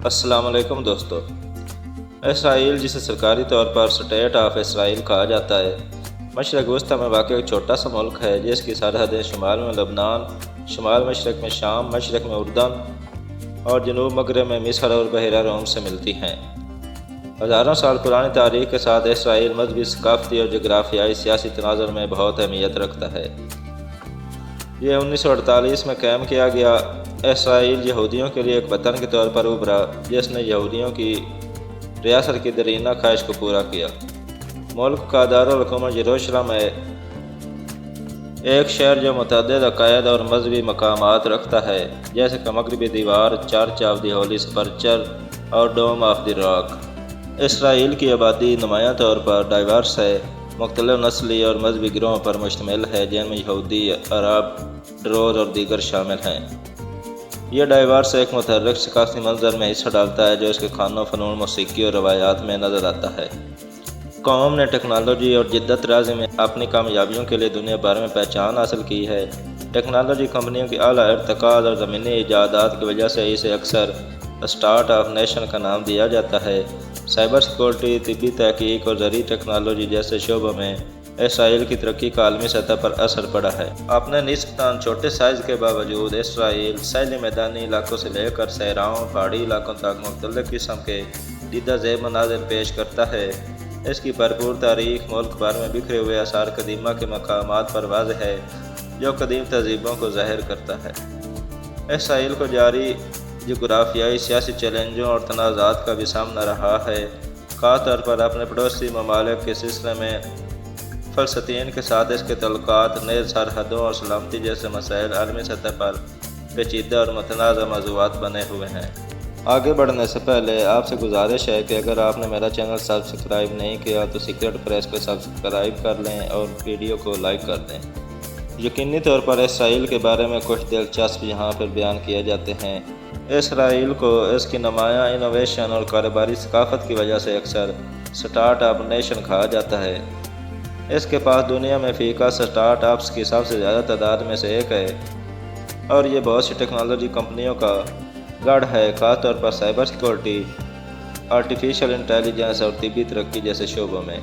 السلام علیکم دوستو۔ اسرائیل، جسے سرکاری طور پر اسٹیٹ آف اسرائیل کہا جاتا ہے، مشرق وسطی میں واقع ایک چھوٹا سا ملک ہے جس کی سرحدیں شمال میں لبنان، شمال مشرق میں شام، مشرق میں اردن اور جنوب مغرب میں مصر اور بحیرہ روم سے ملتی ہیں۔ ہزاروں سال پرانی تاریخ کے ساتھ اسرائیل مذہبی، ثقافتی اور جغرافیائی سیاسی تناظر میں بہت اہمیت رکھتا ہے۔ یہ 1948 میں قائم کیا گیا۔ اسرائیل یہودیوں کے لیے ایک وطن کے طور پر ابھرا جس نے یہودیوں کی ریاست کی دیرینہ خواہش کو پورا کیا۔ ملک کا دارالحکومت یروشلم ہے، ایک شہر جو متعدد عقائد اور مذہبی مقامات رکھتا ہے، جیسے کہ مغربی دیوار، چرچ آف دی ہولی سپرچر اور ڈوم آف دی راک۔ اسرائیل کی آبادی نمایاں طور پر ڈائیورس ہے، مختلف نسلی اور مذہبی گروہوں پر مشتمل ہے، جن میں یہودی، عرب، ڈروز اور دیگر شامل ہیں۔ یہ ڈائیورس ایک متحرک ثقافتی منظر میں حصہ ڈالتا ہے جو اس کے کھانوں، فنون، موسیقی اور روایات میں نظر آتا ہے۔ قوم نے ٹیکنالوجی اور جدت طرازی میں اپنی کامیابیوں کے لیے دنیا بھر میں پہچان حاصل کی ہے۔ ٹیکنالوجی کمپنیوں کی اعلیٰ ارتقاء اور زمینی ایجادات کی وجہ سے اسے اکثر اسٹارٹ اپ نیشن کا نام دیا جاتا ہے۔ سائبر سیکورٹی، طبی تحقیق اور زرعی ٹیکنالوجی جیسے شعبوں میں اسرائیل کی ترقی کا عالمی سطح پر اثر پڑا ہے۔ اپنے نسبتاً چھوٹے سائز کے باوجود اسرائیل ساحلی میدانی علاقوں سے لے کر صحراؤں، پہاڑی علاقوں تک مختلف قسم کے دیدہ ذیل مناظر پیش کرتا ہے۔ اس کی بھرپور تاریخ ملک بھر میں بکھرے ہوئے آثار قدیمہ کے مقامات پر واضح ہے جو قدیم تہذیبوں کو ظاہر کرتا ہے۔ اسرائیل کو جاری جغرافیائی سیاسی چیلنجوں اور تنازعات کا بھی سامنا رہا ہے، خاص طور پر اپنے پڑوسی ممالک کے سلسلے میں۔ فلسطین کے ساتھ اس کے تعلقات، نیز سرحدوں اور سلامتی جیسے مسائل عالمی سطح پر پیچیدہ اور متنازع موضوعات بنے ہوئے ہیں۔ آگے بڑھنے سے پہلے آپ سے گزارش ہے کہ اگر آپ نے میرا چینل سبسکرائب نہیں کیا تو سیکرٹ پریس کو سبسکرائب کر لیں اور ویڈیو کو لائک کر دیں۔ یقینی طور پر اسرائیل کے بارے میں کچھ دلچسپ یہاں پر بیان کیے جاتے ہیں۔ اسرائیل کو اس کی نمایاں انوویشن اور کاروباری ثقافت کی وجہ سے اکثر اسٹارٹ اپ نیشن کہا جاتا ہے۔ اس کے پاس دنیا میں فی کا اسٹارٹ اپس کی سب سے زیادہ تعداد میں سے ایک ہے اور یہ بہت سی ٹیکنالوجی کمپنیوں کا گڑھ ہے، خاص طور پر سائبر سیکورٹی، آرٹیفیشل انٹیلیجنس اور طبی ترقی جیسے شعبوں میں۔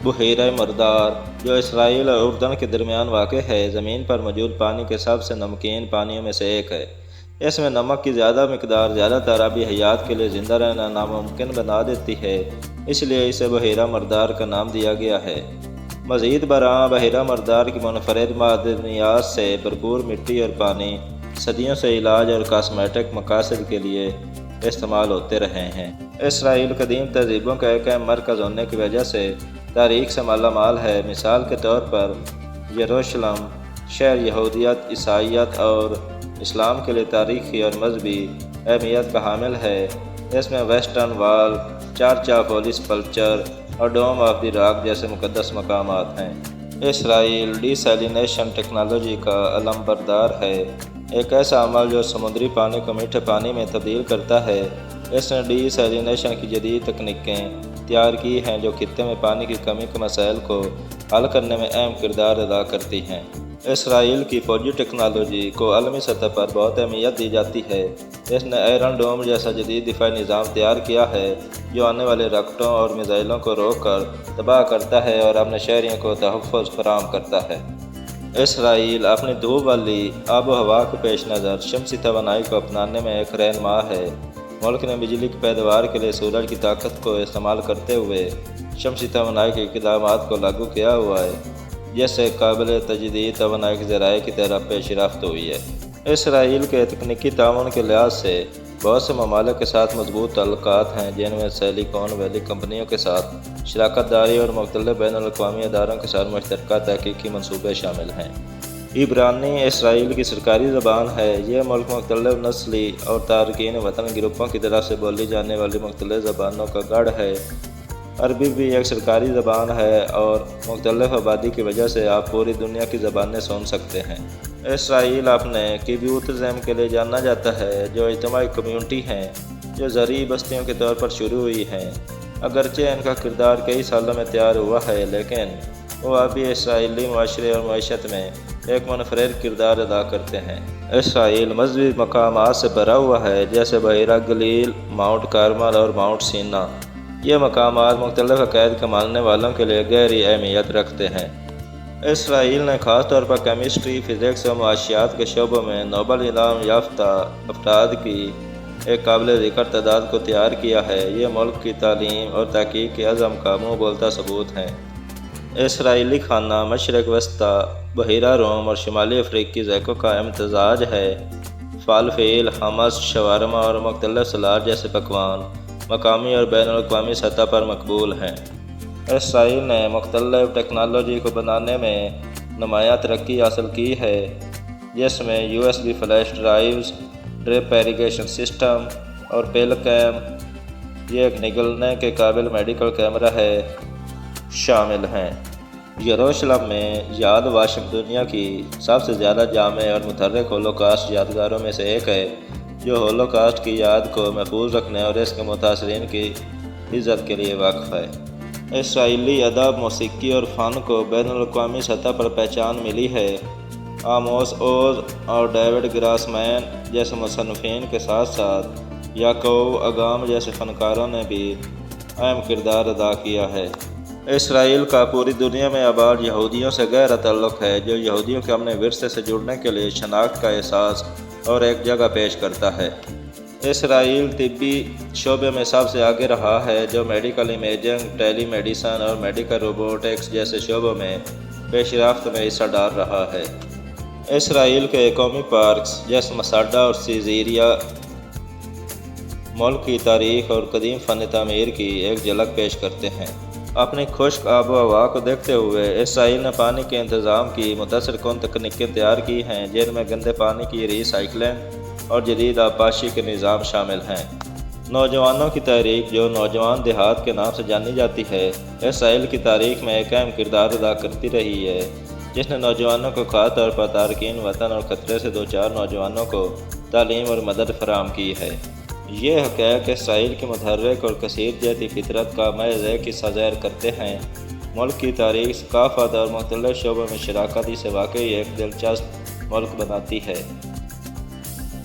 بحیرہ مردار، جو اسرائیل اور اردن کے درمیان واقع ہے، زمین پر موجود پانی کے سب سے نمکین پانیوں میں سے ایک ہے۔ اس میں نمک کی زیادہ مقدار زیادہ تر آبی حیات کے لیے زندہ رہنا ناممکن بنا دیتی ہے، اس لیے اسے بحیرہ مردار کا نام دیا گیا ہے۔ مزید برآں، بحیرہ مردار کی منفرد معدنیات سے بھرپور مٹی اور پانی صدیوں سے علاج اور کاسمیٹک مقاصد کے لیے استعمال ہوتے رہے ہیں۔ اسرائیل قدیم تہذیبوں کا ایک اہم مرکز ہونے کی وجہ سے تاریخ سے مالا مال ہے۔ مثال کے طور پر یروشلم شہر یہودیت، عیسائیت اور اسلام کے لیے تاریخی اور مذہبی اہمیت کا حامل ہے۔ اس میں ویسٹرن وال، چرچ آف ہولی سپرچر اور ڈوم آف دی راک جیسے مقدس مقامات ہیں۔ اسرائیل ڈی سیلینیشن ٹیکنالوجی کا علمبردار ہے، ایک ایسا عمل جو سمندری پانی کو میٹھے پانی میں تبدیل کرتا ہے۔ اس نے ڈی سیلینیشن کی جدید تکنیکیں تیار کی ہیں جو خطے میں پانی کی کمی کے مسائل کو حل کرنے میں اہم کردار ادا کرتی ہیں۔ اسرائیل کی فوجی ٹیکنالوجی کو عالمی سطح پر بہت اہمیت دی جاتی ہے۔ اس نے آئرن ڈوم جیسا جدید دفاعی نظام تیار کیا ہے جو آنے والے راکٹوں اور میزائلوں کو روک کر تباہ کرتا ہے اور اپنے شہریوں کو تحفظ فراہم کرتا ہے۔ اسرائیل اپنی دھوپ والی آب و ہوا کے پیش نظر شمسی توانائی کو اپنانے میں ایک رہنما ہے۔ ملک نے بجلی کی پیداوار کے لیے سورج کی طاقت کو استعمال کرتے ہوئے شمسی توانائی کے اقدامات کو لاگو کیا ہوا ہے، جس سے قابل تجدید توانائی کے ذرائع کی طرف پیش رفت ہوئی ہے۔ اسرائیل کے تکنیکی تعاون کے لحاظ سے بہت سے ممالک کے ساتھ مضبوط تعلقات ہیں، جن میں سلیکان ویلی کمپنیوں کے ساتھ شراکت داری اور مختلف بین الاقوامی اداروں کے ساتھ مشترکہ تحقیقی منصوبے شامل ہیں۔ عبرانی اسرائیل کی سرکاری زبان ہے۔ یہ ملک مختلف نسلی اور تارکین وطن گروپوں کی طرف سے بولی جانے والی مختلف زبانوں کا گڑھ ہے۔ عربی بھی ایک سرکاری زبان ہے اور مختلف آبادی کی وجہ سے آپ پوری دنیا کی زبانیں سن سکتے ہیں۔ اسرائیل اپنے کیبیوتزم کے لیے جانا جاتا ہے، جو اجتماعی کمیونٹی ہیں جو زرعی بستیوں کے طور پر شروع ہوئی ہیں۔ اگرچہ ان کا کردار کئی سالوں میں تیار ہوا ہے، لیکن وہ ابھی اسرائیلی معاشرے اور معیشت میں ایک منفرد کردار ادا کرتے ہیں۔ اسرائیل مذہبی مقامات سے بھرا ہوا ہے، جیسے بحیرہ گلیل، ماؤنٹ کارمل اور ماؤنٹ سینا۔ یہ مقامات مختلف عقائد کے ماننے والوں کے لیے گہری اہمیت رکھتے ہیں۔ اسرائیل نے خاص طور پر کیمسٹری، فزکس اور معاشیات کے شعبوں میں نوبل انعام یافتہ افراد کی ایک قابل ذکر تعداد کو تیار کیا ہے۔ یہ ملک کی تعلیم اور تحقیق کے عزم کا منہ بولتا ثبوت ہیں۔ اسرائیلی کھانا مشرق وسطی، بحیرہ روم اور شمالی افریقی ذائقوں کا امتزاج ہے۔ فالفل، حمص، شاورما اور مختلف سلاد جیسے پکوان مقامی اور بین الاقوامی سطح پر مقبول ہیں۔ اسرائیل نے مختلف ٹیکنالوجی کو بنانے میں نمایاں ترقی حاصل کی ہے، جس میں USB flash drives, drip irrigation system اور پیل کیم، یہ ایک نگلنے کے قابل میڈیکل کیمرہ ہے، شامل ہیں۔ یروشلم میں یاد واشنگ دنیا کی سب سے زیادہ جامع اور متحرک ہولوکاسٹ یادگاروں میں سے ایک ہے، جو ہولوکاسٹ کی یاد کو محفوظ رکھنے اور اس کے متاثرین کی عزت کے لیے وقف ہے۔ اسرائیلی ادب، موسیقی اور فن کو بین الاقوامی سطح پر پہچان ملی ہے۔ آموس اوز اور ڈیوڈ گراسمین جیسے مصنفین کے ساتھ ساتھ یعقوب اگام جیسے فنکاروں نے بھی اہم کردار ادا کیا ہے۔ اسرائیل کا پوری دنیا میں آباد یہودیوں سے گہرا تعلق ہے، جو یہودیوں کے اپنے ورثے سے جڑنے کے لیے شناخت کا احساس اور ایک جگہ پیش کرتا ہے۔ اسرائیل طبی شعبے میں سب سے آگے رہا ہے، جو میڈیکل امیجنگ، ٹیلی میڈیسن اور میڈیکل روبوٹکس جیسے شعبوں میں پیش رفت میں حصہ ڈال رہا ہے۔ اسرائیل کے قومی پارکس جیسے مساڈا اور سیزیریا ملک کی تاریخ اور قدیم فن تعمیر کی ایک جھلک پیش کرتے ہیں۔ اپنی خشک آب و ہوا کو دیکھتے ہوئے اسرائیل نے پانی کے انتظام کی متاثر کن تکنیکیں تیار کی ہیں، جن میں گندے پانی کی ری سائیکلنگ اور جدید آبپاشی کے نظام شامل ہیں۔ نوجوانوں کی تحریک، جو نوجوان دیہات کے نام سے جانی جاتی ہے، اسرائیل کی تاریخ میں ایک اہم کردار ادا کرتی رہی ہے، جس نے نوجوانوں کو خاص طور پر تارکین وطن اور خطرے سے دوچار نوجوانوں کو تعلیم اور مدد فراہم کی ہے۔ یہ حقائق اسرائیل کی متحرک اور کثیر جہتی فطرت کا محض ایک حصہ ظاہر کرتے ہیں۔ ملک کی تاریخ، ثقافت اور مختلف شعبوں میں شراکت اسے واقعی ایک دلچسپ ملک بناتی ہے۔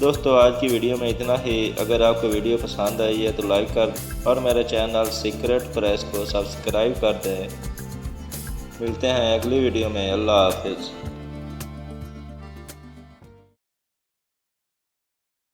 دوستو، آج کی ویڈیو میں اتنا ہی۔ اگر آپ کو ویڈیو پسند آئی ہے تو لائک کر اور میرے چینل سیکرٹ پریس کو سبسکرائب کر دیں۔ ملتے ہیں اگلی ویڈیو میں۔ اللہ حافظ۔